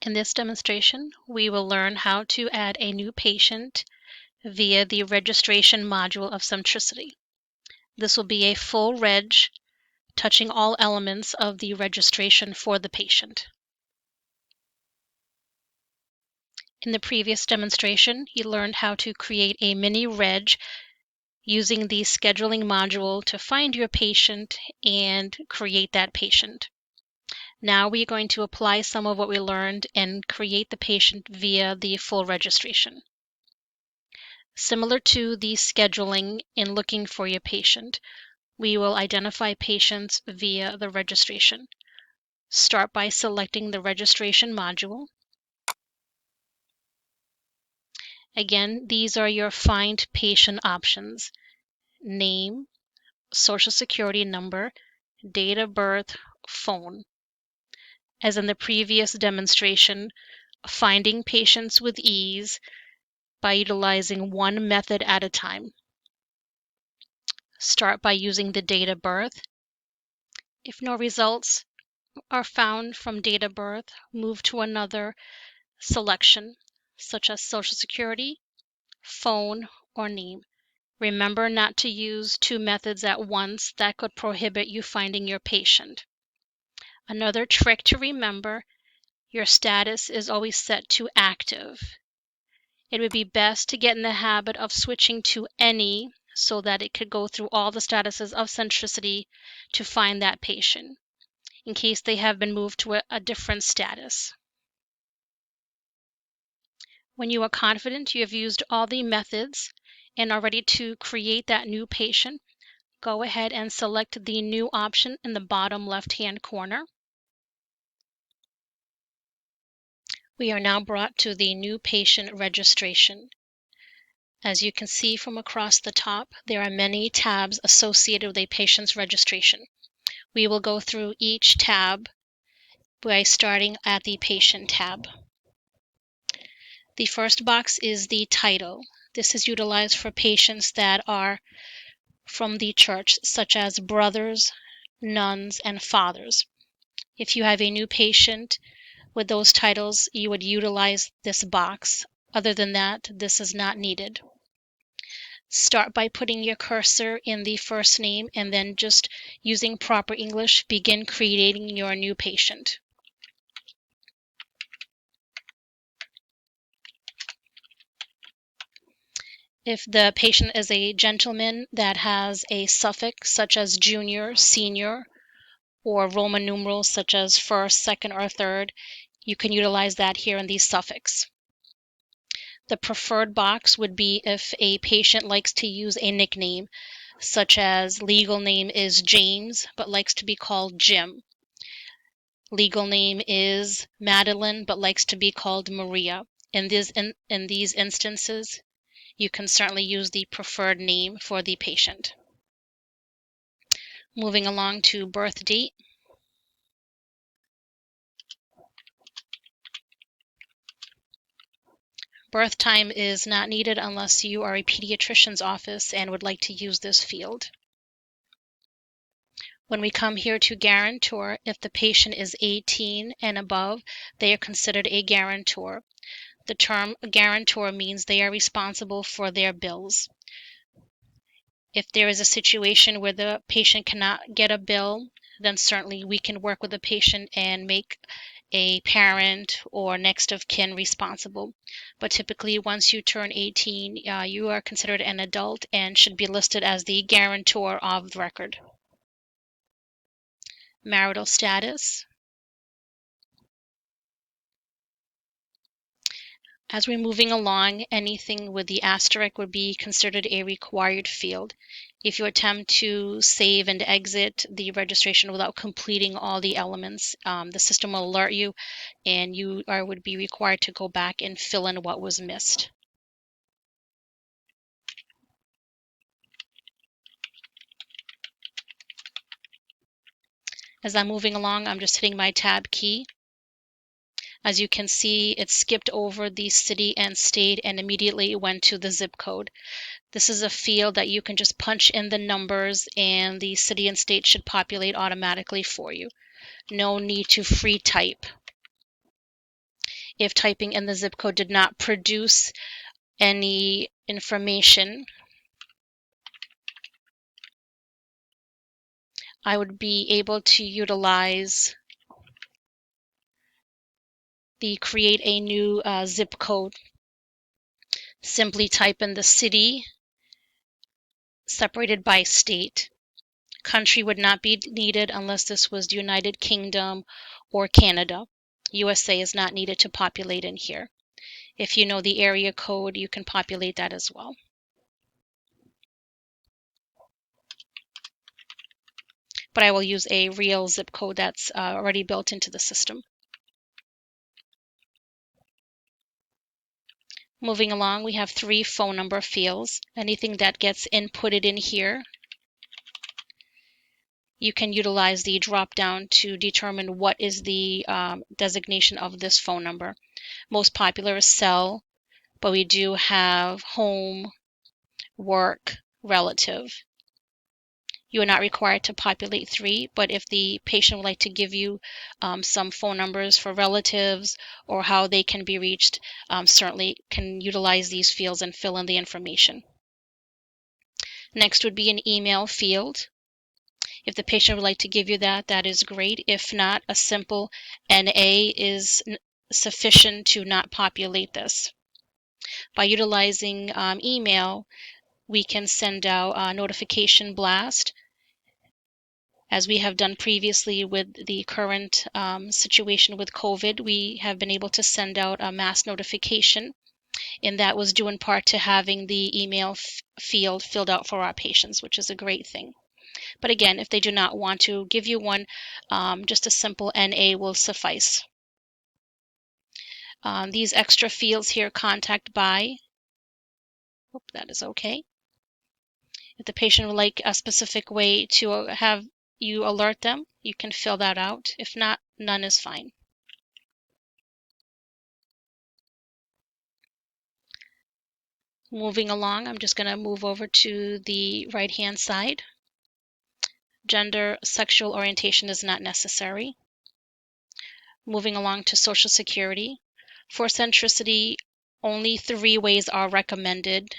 In this demonstration, we will learn how to add a new patient via the registration module of Centricity. This will be a full reg, touching all elements of the registration for the patient. In the previous demonstration, you learned how to create a mini reg using the scheduling module to find your patient and create that patient. Now we're going to apply some of what we learned and create the patient via the full registration. Similar to the scheduling in looking for your patient, we will identify patients via the registration. Start by selecting the registration module. Again, these are your find patient options: name, social security number, date of birth, phone. As in the previous demonstration, finding patients with ease by utilizing one method at a time. Start by using the date of birth. If no results are found from date of birth, move to another selection, such as social security, phone, or name. Remember not to use two methods at once. That could prohibit you finding your patient. Another trick to remember: your status is always set to active. It would be best to get in the habit of switching to any so that it could go through all the statuses of Centricity to find that patient, in case they have been moved to a different status. When you are confident you have used all the methods and are ready to create that new patient, go ahead and select the new option in the bottom left-hand corner. We are now brought to the new patient registration. As you can see from across the top, there are many tabs associated with a patient's registration. We will go through each tab by starting at the patient tab. The first box is the title. This is utilized for patients that are from the church, such as brothers, nuns, and fathers. If you have a new patient with those titles, you would utilize this box. Other than that, this is not needed. Start by putting your cursor in the first name and then just using proper English, begin creating your new patient. If the patient is a gentleman that has a suffix such as junior, senior, or Roman numerals such as first, second, or third, you can utilize that here in the suffix. The preferred box would be if a patient likes to use a nickname, such as legal name is James but likes to be called Jim. Legal name is Madeline but likes to be called Maria. In these instances, you can certainly use the preferred name for the patient. Moving along to birth date. Birth time is not needed unless you are a pediatrician's office and would like to use this field. When we come here to guarantor, if the patient is 18 and above, they are considered a guarantor. The term guarantor means they are responsible for their bills. If there is a situation where the patient cannot get a bill, then certainly we can work with the patient and make a parent or next of kin responsible. But typically, once you turn 18, you are considered an adult and should be listed as the guarantor of the record. Marital status. As we're moving along, anything with the asterisk would be considered a required field. If you attempt to save and exit the registration without completing all the elements, the system will alert you and you would be required to go back and fill in what was missed. As I'm moving along, I'm just hitting my tab key. As you can see, it skipped over the city and state and immediately went to the zip code. This is a field that you can just punch in the numbers and the city and state should populate automatically for you. No need to free type. if typing in the zip code did not produce any information, I would be able to utilize the create a new zip code. Simply type in the city separated by state. Country would not be needed unless this was the United Kingdom or Canada. USA is not needed to populate in here. If you know the area code, you can populate that as well. But I will use a real zip code that's already built into the system. Moving along, we have 3 phone number fields. Anything that gets inputted in here, you can utilize the drop down to determine what is the designation of this phone number. Most popular is cell, but we do have home, work, relative. You are not required to populate 3, but if the patient would like to give you some phone numbers for relatives or how they can be reached, certainly can utilize these fields and fill in the information. Next would be an email field. If the patient would like to give you that, that is great. If not, a simple NA is sufficient to not populate this. By utilizing email, we can send out a notification blast. As we have done previously with the current situation with COVID, we have been able to send out a mass notification, and that was due in part to having the email field filled out for our patients, which is a great thing. But again, if they do not want to give you one, just a simple NA will suffice. These extra fields here, contact by, hope that is okay. If the patient would like a specific way to have you alert them, you can fill that out. If not, none is fine. Moving along, I'm just going to move over to the right-hand side. Gender, sexual orientation is not necessary. Moving along to Social Security. For Centricity, only 3 ways are recommended.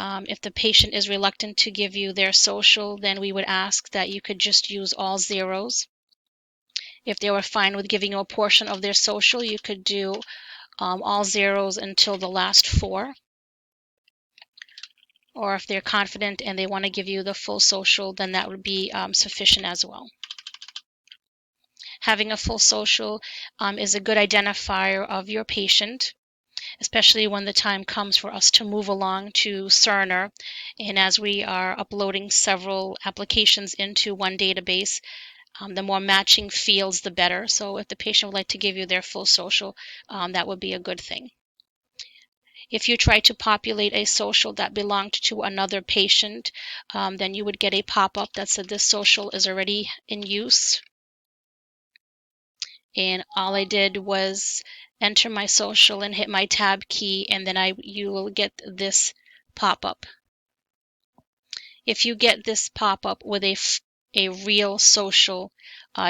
If the patient is reluctant to give you their social, then we would ask that you could just use all zeros. If they were fine with giving you a portion of their social, you could do all zeros until the last 4. Or if they're confident and they want to give you the full social, then that would be sufficient as well. Having a full social is a good identifier of your patient, especially when the time comes for us to move along to Cerner. And as we are uploading several applications into one database, the more matching fields, the better. So if the patient would like to give you their full social, that would be a good thing. If you try to populate a social that belonged to another patient, then you would get a pop-up that said this social is already in use. And all I did was enter my social and hit my tab key, and then you will get this pop-up. If you get this pop-up with a real social,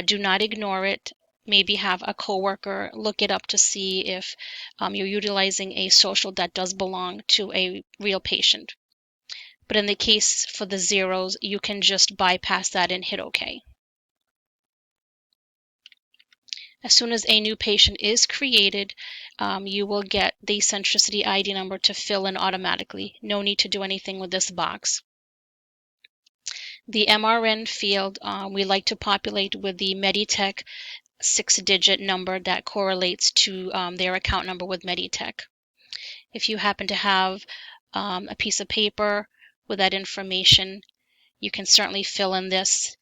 do not ignore it. Maybe have a coworker look it up to see if you're utilizing a social that does belong to a real patient. But in the case for the zeros, you can just bypass that and hit OK. As soon as a new patient is created, you will get the Centricity ID number to fill in automatically. No need to do anything with this box. The MRN field, we like to populate with the Meditech 6-digit number that correlates to their account number with Meditech. If you happen to have a piece of paper with that information, you can certainly fill in this.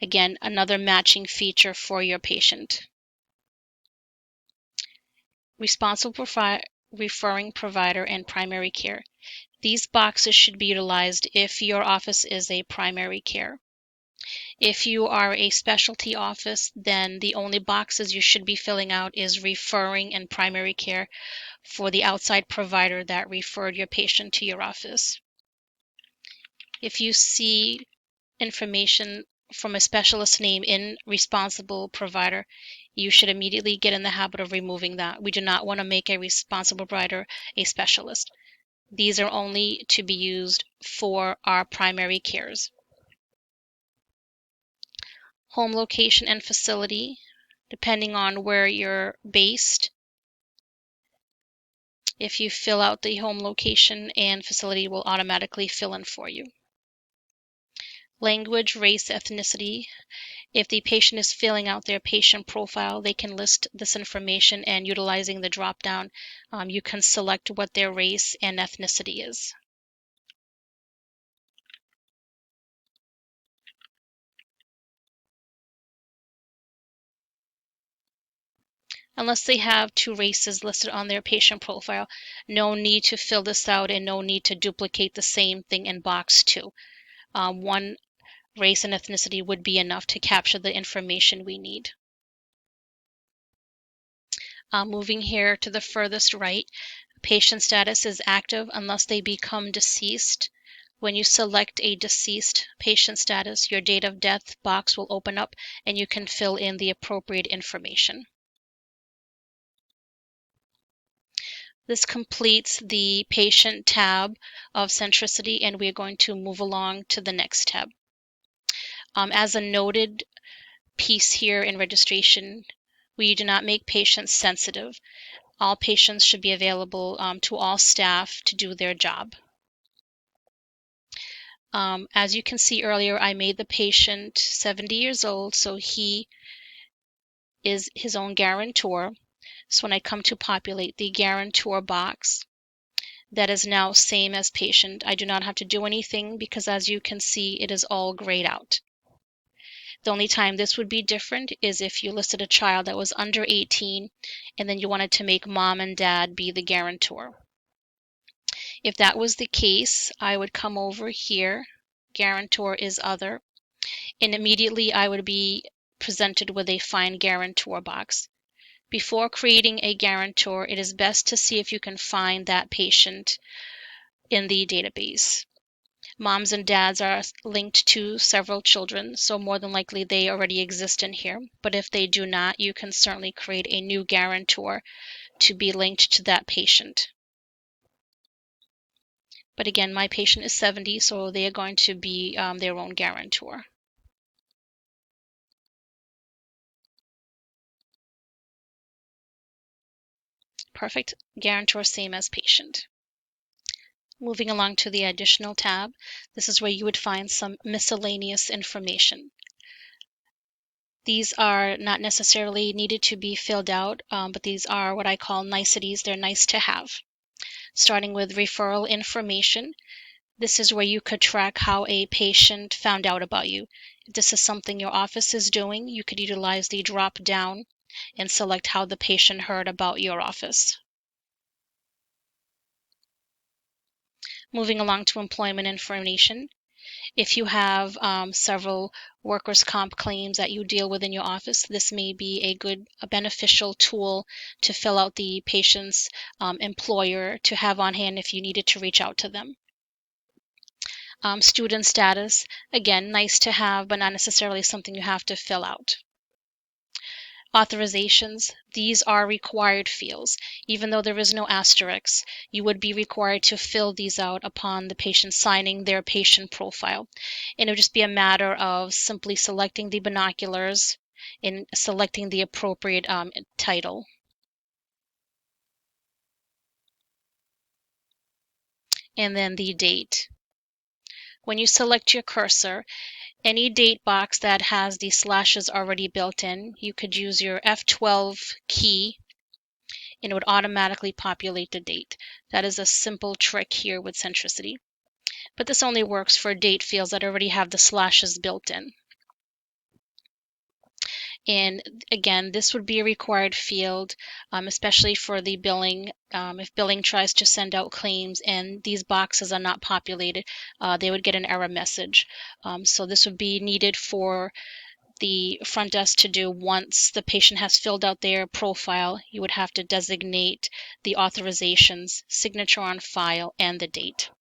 Again, another matching feature for your patient. Responsible referring provider and primary care. These boxes should be utilized if your office is a primary care. If you are a specialty office, then the only boxes you should be filling out is referring and primary care for the outside provider that referred your patient to your office. If you see information from a specialist name in responsible provider, you should immediately get in the habit of removing that. We do not want to make a responsible provider a specialist. These are only to be used for our primary cares. Home location and facility, depending on where you're based. If you fill out the home location and facility, will automatically fill in for you. Language, race, ethnicity. If the patient is filling out their patient profile, they can list this information, and utilizing the drop-down, you can select what their race and ethnicity is. Unless they have two races listed on their patient profile, no need to fill this out and no need to duplicate the same thing in box 2. One race and ethnicity would be enough to capture the information we need. Moving here to the furthest right, patient status is active unless they become deceased. When you select a deceased patient status, your date of death box will open up and you can fill in the appropriate information. This completes the patient tab of Centricity, and we're going to move along to the next tab. As a noted piece here in registration, we do not make patients sensitive. All patients should be available to all staff to do their job. As you can see earlier, I made the patient 70 years old, so he is his own guarantor. So when I come to populate the guarantor box, that is now same as patient. I do not have to do anything because, as you can see, it is all grayed out. The only time this would be different is if you listed a child that was under 18 and then you wanted to make mom and dad be the guarantor. If that was the case, I would come over here, guarantor is other, and immediately I would be presented with a find guarantor box. Before creating a guarantor, it is best to see if you can find that patient in the database. Moms and dads are linked to several children, so more than likely they already exist in here. But if they do not, you can certainly create a new guarantor to be linked to that patient. But again, my patient is 70, so they are going to be their own guarantor. Perfect. Guarantor same as patient. Moving along to the additional tab, this is where you would find some miscellaneous information. These are not necessarily needed to be filled out, but these are what I call niceties. They're nice to have. Starting with referral information, this is where you could track how a patient found out about you. If this is something your office is doing, you could utilize the drop down and select how the patient heard about your office. Moving along to employment information. If you have several workers' comp claims that you deal with in your office, this may be a beneficial tool to fill out the patient's employer to have on hand if you needed to reach out to them. Student status, again, nice to have, but not necessarily something you have to fill out. Authorizations, these are required fields. Even though there is no asterisk, you would be required to fill these out upon the patient signing their patient profile. And it would just be a matter of simply selecting the binoculars and selecting the appropriate title. And then the date. When you select your cursor, any date box that has the slashes already built in, you could use your F12 key and it would automatically populate the date. That is a simple trick here with Centricity. But this only works for date fields that already have the slashes built in. And again, this would be a required field, especially for the billing. If billing tries to send out claims and these boxes are not populated, they would get an error message. So this would be needed for the front desk to do once the patient has filled out their profile. You would have to designate the authorizations, signature on file, and the date.